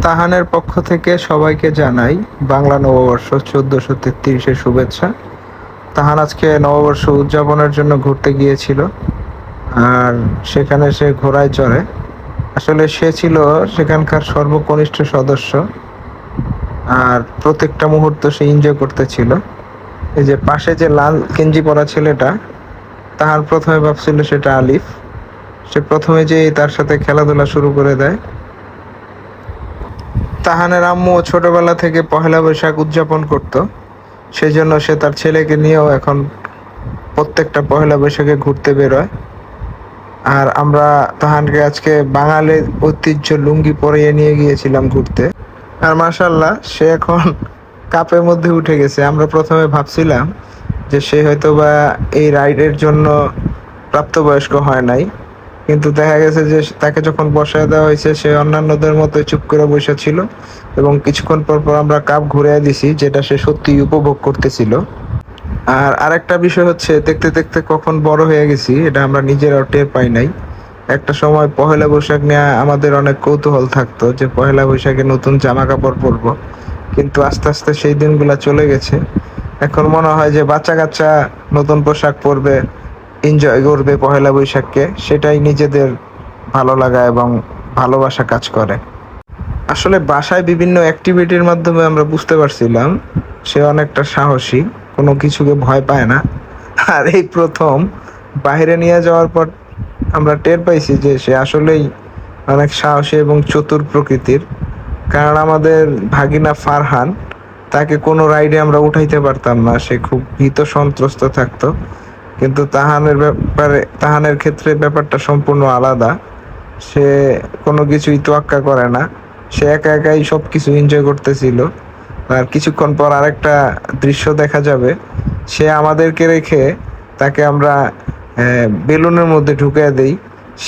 তাহানের পক্ষ থেকে সবাইকে জানাই বাংলা নববর্ষ 1433-এর শুভেচ্ছা। তাহান আজকে নববর্ষ উদযাপনের জন্য ঘুরতে গিয়েছিল, আর সেখানে সে ঘোড়ায় চড়ে। আসলে সে ছিল সেখানকার সর্বকনিষ্ঠ সদস্য, আর প্রত্যেকটা মুহূর্ত সে এনজয় করতেছিল। এই যে পাশে যে লাল গেঞ্জি পরা ছেলেটা, তাহার প্রথমে ভাবছিল সেটা আলিফ। সে প্রথমে যে তার সাথে খেলাধুলা শুরু করে দেয়। তাহানের আম্মু ছোটবেলা থেকে পহেলা বৈশাখ উদযাপন করত, সেই জন্য সে তার ছেলেকে নিয়েও এখন প্রত্যেকটা পহেলা বৈশাখে ঘুরতে বেরোয়। আর আমরা তাহানকে আজকে বাঙালির ঐতিহ্য লুঙ্গি পরিয়ে নিয়ে গিয়েছিলাম ঘুরতে। আর মাশাল্লাহ, সে এখন কাপের মধ্যে উঠে গেছে। আমরা প্রথমে ভাবছিলাম যে সে হয়তো বা এই রাইডের জন্য প্রাপ্তবয়স্ক হয় নাই, কিন্তু দেখা গেছে যে তাকে যখন বসায় দেওয়া হয়েছে সে অন্যান্যদের মতো চুপ করে বসে ছিল, এবং কিছুক্ষণ পর পর আমরা কাপ ঘুরিয়ে দিছি, যেটা সে সত্যিই উপভোগ করতেছিল। আর আরেকটা বিষয় হচ্ছে, দেখতে দেখতে কখন বড় হয়ে গেছি এটা আমরা নিজেরাও টের পাই নাই। একটা সময় পহেলা বৈশাখ নিয়ে আমাদের অনেক কৌতূহল থাকতো যে পহেলা বৈশাখে নতুন জামা কাপড় পরবো, কিন্তু আস্তে আস্তে সেই দিনগুলা চলে গেছে। এখন মনে হয় যে বাচ্চা কাচ্চা নতুন পোশাক পরবে, এনজয় করবে পহেলা বৈশাখকে, সেটাই নিজেদের ভালো লাগা এবং ভালোবাসা কাজ করে। আসলে বাসায় বিভিন্ন অ্যাক্টিভিটির মাধ্যমে আমরা বুঝতে পারছিলাম সে অনেকটা সাহসী, কোনো কিছুকে ভয় পায় না। আর এই প্রথম বাইরে নিয়ে যাওয়ার পর আমরা টের পাইছি যে সে আসলেই অনেক সাহসী এবং চতুর প্রকৃতির। কারণ আমাদের ভাগিনা ফারহান, তাকে কোনো রাইডে আমরা উঠাইতে পারতাম না, সে খুব ভীত সন্ত্রস্ত থাকতো। কিন্তু তাহানের ক্ষেত্রে ব্যাপারটা সম্পূর্ণ আলাদা। সে কোনো কিছুই তোয়াক্কা করে না, সে একা একাই সব কিছু এনজয় করতেছিল। আর কিছুক্ষণ পর আরেকটা দৃশ্য দেখা যাবে, সে আমাদেরকে রেখে তাকে আমরা বেলুনের মধ্যে ঢুকিয়ে দেই।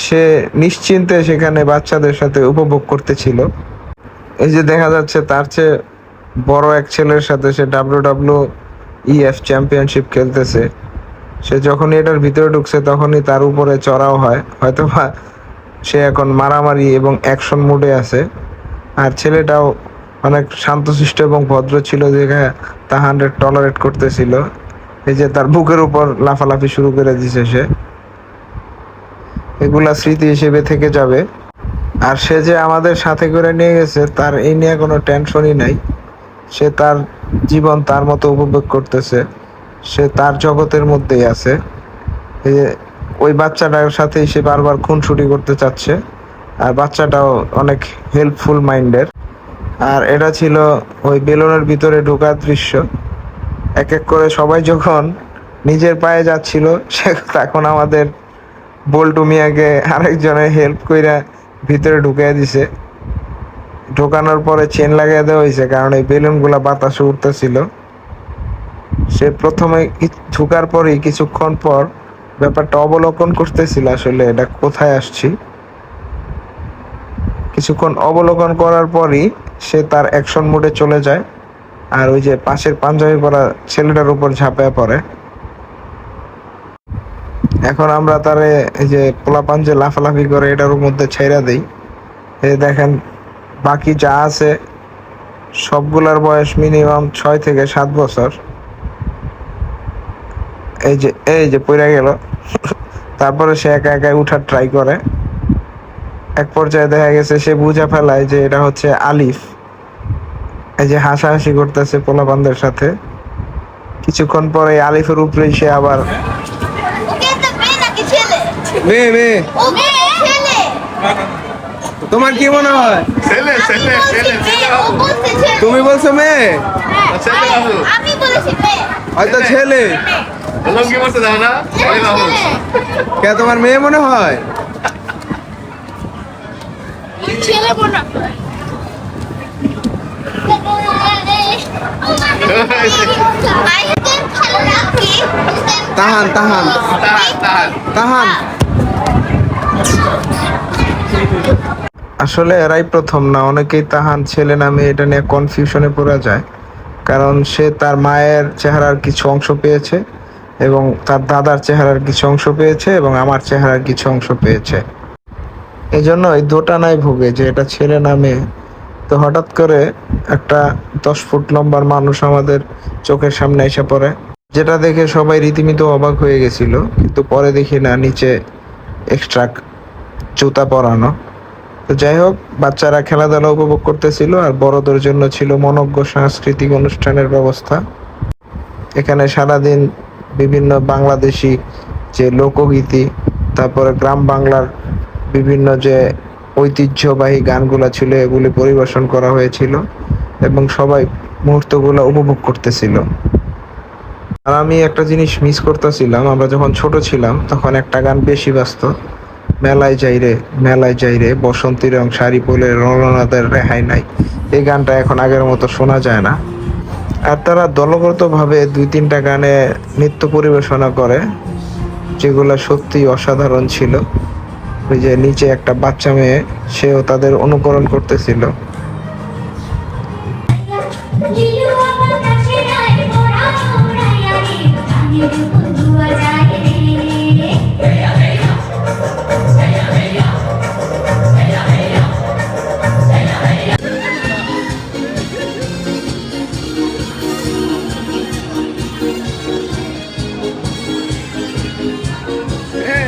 সে নিশ্চিন্তে সেখানে বাচ্চাদের সাথে উপভোগ করতেছিল। এই যে দেখা যাচ্ছে তার চেয়ে বড় এক ছেলের সাথে সে WWEF চ্যাম্পিয়নশিপ খেলতেছে। সে যখনই এটার ভিতরে ঢুকছে তখনই তার উপরে চড়াও হয়, হয়তোবা সে এখন মারামারি এবং অ্যাকশন মুডে আছে। আর ছেলেটাও অনেক শান্তশিষ্ট এবং ভদ্র ছিল, দেখে তাহানরে টলারেট করতেছিল। এই যে তার বুকের উপর লাফালাফি শুরু করে দিছে সে। এগুলা স্মৃতি হিসেবে থেকে যাবে। আর সে যে আমাদের সাথে করে নিয়ে গেছে তার এই নিয়ে কোনো টেনশনই নাই। সে তার জীবন তার মতো উপভোগ করতেছে, সে তার জগতের মধ্যেই আছে। এই যে ওই বাচ্চাটার সাথেই সে বারবার খুনসুটি করতে চাচ্ছে, আর বাচ্চাটাও অনেক হেল্পফুল মাইন্ডের। আর এটা ছিল ওই বেলুনের ভিতরে ঢোকার দৃশ্য। এক এক করে সবাই যখন নিজের পায়ে যাচ্ছিল, সে তখন আমাদের বল্টু মিয়াকে আরেকজনের হেল্প কইরা ভিতরে ঢুকিয়ে দিছে। ঢোকানোর পরে চেন লাগিয়ে দেওয়া হয়েছে, কারণ এই বেলুনগুলা বাতাসে উঠতেছিল। সে প্রথমে ঢুকার পরেই কিছুক্ষণ পর ব্যাপারটা অবলোকন করতেছিল, আসলে এটা কোথায় আসছি। কিছুক্ষণ অবলোকন করার পরই সে তার অ্যাকশন মোডে চলে যায়, আর ওই যে পাশের পাঞ্জাবি পরা ছেলেটার উপর ঝাঁপিয়ে পড়ে। এখন আমরা তারে এই যে পোলাপান যে লাফালাফি করে এটার মধ্যে ছেড়া দেই। এই দেখেন বাকি যা আছে সবগুলার বয়স মিনিমাম 6 থেকে 7 বছর। এই যে পড়ে গেল। তারপরে সে একা একাই উঠার ট্রাই করে। এক পর্যায়ে দেখা গেছে সে বুঝে ফেলায় যে এটা হচ্ছে আলিফ। এই যে হাসাহাসি করতেছে পোলাপানদের সাথে। কিছুক্ষণ পরে আলিফের উপরেই সে আবার মেয়ে মেয়ে। তোমার কি মনে হয়? ছেলে ছেলে ছেলে ছেলে তুমি বলছো মেয়ে, আমি বলেছি মেয়ে, হয়তো ছেলে। লঙ্গি মারতে দাও না, ছেলে বাবু কে তোমার মেয়ে মনে হয়? ছেলে বোনা তাহান তাহান তাহান। আসলে এরাই প্রথম না, অনেকেই তাহান ছেলে নামে এটা নিয়ে কনফিউশনে পড়ে যায়। কারণ সে তার মায়ের চেহারার কিছু অংশ পেয়েছে, এবং তার দাদার চেহারার কিছু অংশ পেয়েছে, এবং আমার চেহারার কিছু অংশ পেয়েছে। এই জন্য এই দোটানায় ভোগে যে এটা ছেলে নামে তো হঠাৎ করে একটা 10 ফুট লম্বার মানুষ আমাদের চোখের সামনে এসে পড়ে, যেটা দেখে সবাই রীতিমতো অবাক হয়ে গেছিল। কিন্তু পরে দেখি না নিচে এক্সট্রা জুতা পরানো। তো যাই হোক, বাচ্চারা খেলাধুলা উপভোগ করতেছিল আর বড়দের জন্য ছিল মনোজ্ঞ সাংস্কৃতিক অনুষ্ঠানের ব্যবস্থা। এখানে সারাদিন বিভিন্ন বাংলাদেশি যে লোকগীতি, তারপরে গ্রাম বাংলার বিভিন্ন যে ঐতিহ্যবাহী গানগুলো ছিল এগুলি পরিবেশন করা হয়েছিল এবং সবাই মুহূর্তগুলো উপভোগ করতেছিল। আর আমি একটা জিনিস মিস করতেছিলাম, আমরা যখন ছোট ছিলাম তখন একটা গান বেশি বাজতো, মেলায় যাই রে মেলায় যাই রে বসন্তী রং শাড়ি পরে রণনাদের রেহাই নাই। এই গানটা এখন আগের মতো শোনা যায় না। আর তারা দলগতভাবে 2-3টা গানে নৃত্য পরিবেশনা করে, যেগুলো সত্যি অসাধারণ ছিল। ওই যে নিচে একটা বাচ্চা মেয়ে, সেও তাদের অনুকরণ করতেছিল।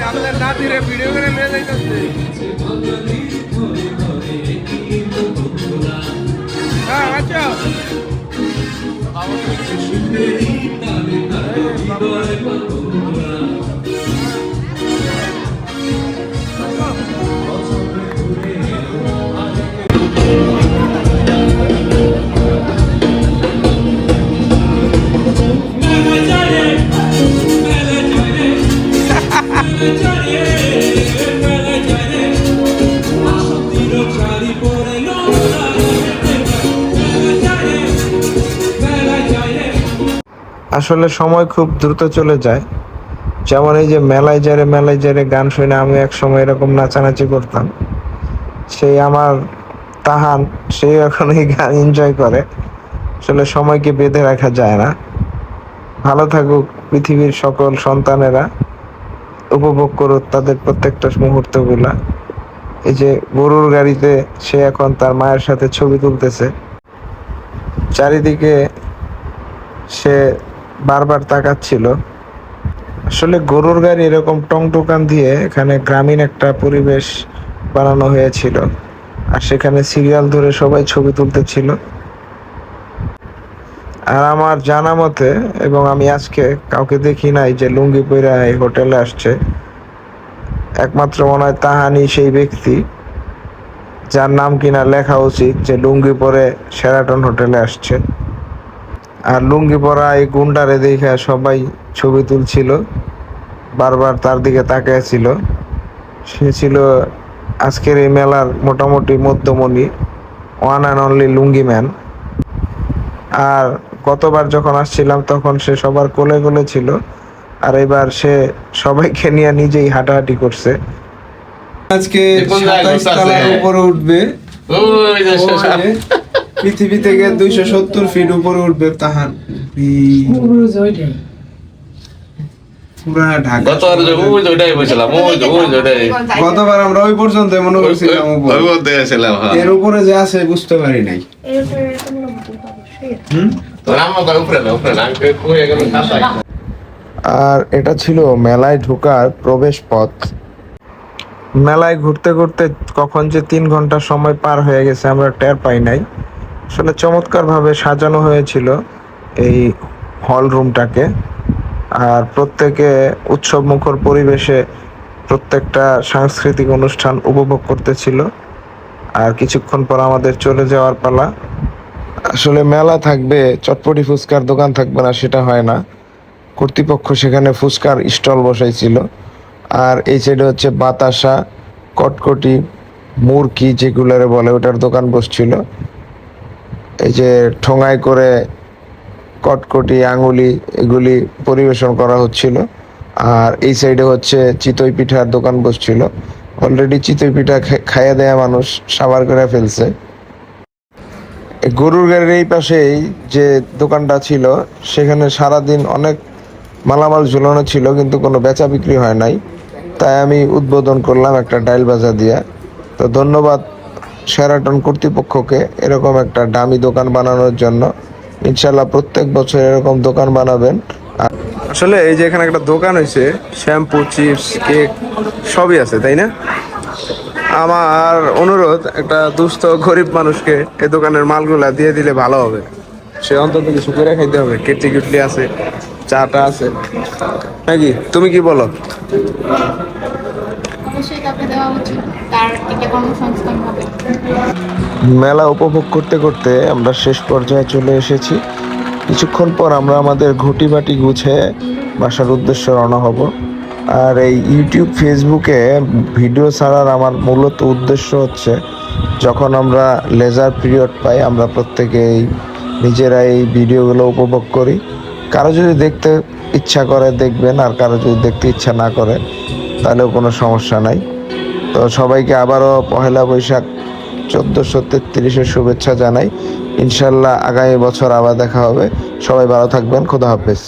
আমাদের নাতিরে ভিডিও করে নিয়ে যাইতেছে। হ্যাঁ আচ্ছা আসলে সময় খুব দ্রুত চলে যায়। যেমন এই যে মেলায় যারে গান শুনে আমি এক সময় এরকম নাচানাচি করতাম। সেই আমার তাহান, সে এখন এই গান এনজয় করে। আসলে সময়কে বেঁধে রাখা যায় না। ভালো থাকুক পৃথিবীর সকল সন্তানেরা, উপভোগ করুক তাদের প্রত্যেকটা মুহূর্তগুলা। এই যে গরুর গাড়িতে সে এখন তার মায়ের সাথে ছবি তুলতেছে, চারিদিকে সে বারবার তাকাচ্ছিল। আসলে গরুর গাড়ি এরকম টংটোকান দিয়ে এখানে গ্রামীণ একটা পরিবেশ বানানো হয়েছিল, আর সেখানে সিরিয়াল ধরে সবাই ছবি তুলতেছিল। আর আমার জানা মতে, এবং আমি আজকে কাউকে দেখি নাই যে লুঙ্গি পইরা এই হোটেলে আসছে, একমাত্র মনে হয় তাহানি সেই ব্যক্তি যার নাম কিনা লেখা উচিত যে লুঙ্গি পরে শেরাটন হোটেলে আসছে। আর লুঙ্গি পরা এই গুন্ডারে দেখে সবাই ছবি তুলছিল, বারবার তার দিকে তাকিয়েছিল। সে ছিল আজকের এই মেলার মোটামুটি মধ্যমণি, one and only lungi man. আর গতবার যখন আসছিলাম তখন সে সবার কোলে কোলে ছিল, আর এবার সে সবাইকে নিয়ে নিজেই হাঁটাহাঁটি করছে। আজকে কোন জায়গায় 27 তলার আছে? উপরে উঠবে। ওই যে ও যে পৃথিবী থেকে 270 ফিট উপরে উঠবে তাহান। পুরা ঢাকা গতবার যে ওই যে ওইটাই বলছিলাম, ওই যে ওইটাই গতবার আমরা ওই পর্যন্ত মনে করছিলাম উপরে। ওই বলতে গেছিলাম। হ্যাঁ এর উপরে যে আছে বুঝতে পারি নাই। তোর আমার উপরে না আমি কই গেল কাঁচাই। আর এটা ছিল মেলায় ঢোকার প্রবেশ পথ। মেলায় ঘুরতে ঘুরতে কখন যে 3 ঘন্টা সময় পার হয়ে গেছে আমরা টের পাই নাই। আসলে চমৎকারভাবে সাজানো হয়েছিল এই হল রুমটাকে, আর প্রত্যেকে উৎসব মুখর পরিবেশে প্রত্যেকটা সাংস্কৃতিক অনুষ্ঠান উপভোগ করতেছিল। আর কিছুক্ষণ পর আমাদের চলে যাওয়ার পালা। আসলে মেলা থাকবে, চটপটি ফুচকার দোকান থাকবে না সেটা হয় না। কর্তৃপক্ষ সেখানে ফুচকার স্টল বসাইছিল। আর এই সাইডে হচ্ছে বাতাসা, কটকটি, মুরকি যেগুলারে বলে ওটার দোকান বসছিল। এই যে ঠোঙায় করে কটকটি, আঙুলি এগুলি পরিবেশন করা হচ্ছিল। আর এই সাইডে হচ্ছে চিতই পিঠার দোকান বসছিল। অলরেডি চিতই পিঠা খাইয়ে দেয়া মানুষ সাবার করে ফেলছে। এই গরুর গাড়ির এই পাশেই যে দোকানটা ছিল সেখানে সারাদিন অনেক মালামাল ঝুলানো ছিল, কিন্তু কোনো বেচা বিক্রি হয় নাই। তাই আমি উদ্বোধন করলাম একটা ডাইল ভাজা দিয়া। তো ধন্যবাদ শেরাটন কর্তৃপক্ষকে এরকম একটা দামি দোকান বানানোর জন্য। ইনশাল্লাহ প্রত্যেক বছর এরকম দোকান বানাবেন। আসলে এই যে এখানে একটা দোকান হয়েছে, শ্যাম্পু, চিপস, কেক সবই আছে, তাই না? আমার অনুরোধ, একটা দুস্থ গরিব মানুষকে এই দোকানের মালগুলা দিয়ে দিলে ভালো হবে। সে অন্তত কিছু করে খাইতে হবে। কেটলি কুটলি আছে, চাটা আছে, নাকি তুমি কি বলো? অবশ্যই তাকে দেওয়া উচিত, তার একটা কর্মসংস্থান হবে। মেলা উপভোগ করতে করতে আমরা শেষ পর্যায়ে চলে এসেছি। কিছুক্ষণ পর আমরা আমাদের ঘটি বাটি গুছিয়ে বাসার উদ্দেশ্যে রওনা হব। আর এই ইউটিউব, ফেসবুকে ভিডিও ছাড়ার আমার মূলত উদ্দেশ্য হচ্ছে, যখন আমরা লেজার পিরিয়ড পাই আমরা প্রত্যেকেই নিজেরা এই ভিডিওগুলো উপভোগ করি। কারো যদি দেখতে ইচ্ছা করে দেখবেন, আর কারো যদি দেখতে ইচ্ছা না করে তাহলেও কোনো সমস্যা নাই। তো সবাইকে আবারও পহেলা বৈশাখ 1433-এর শুভেচ্ছা জানাই। ইনশাল্লাহ আগামী বছর আবার দেখা হবে। সবাই ভালো থাকবেন। খোদা হাফেজ।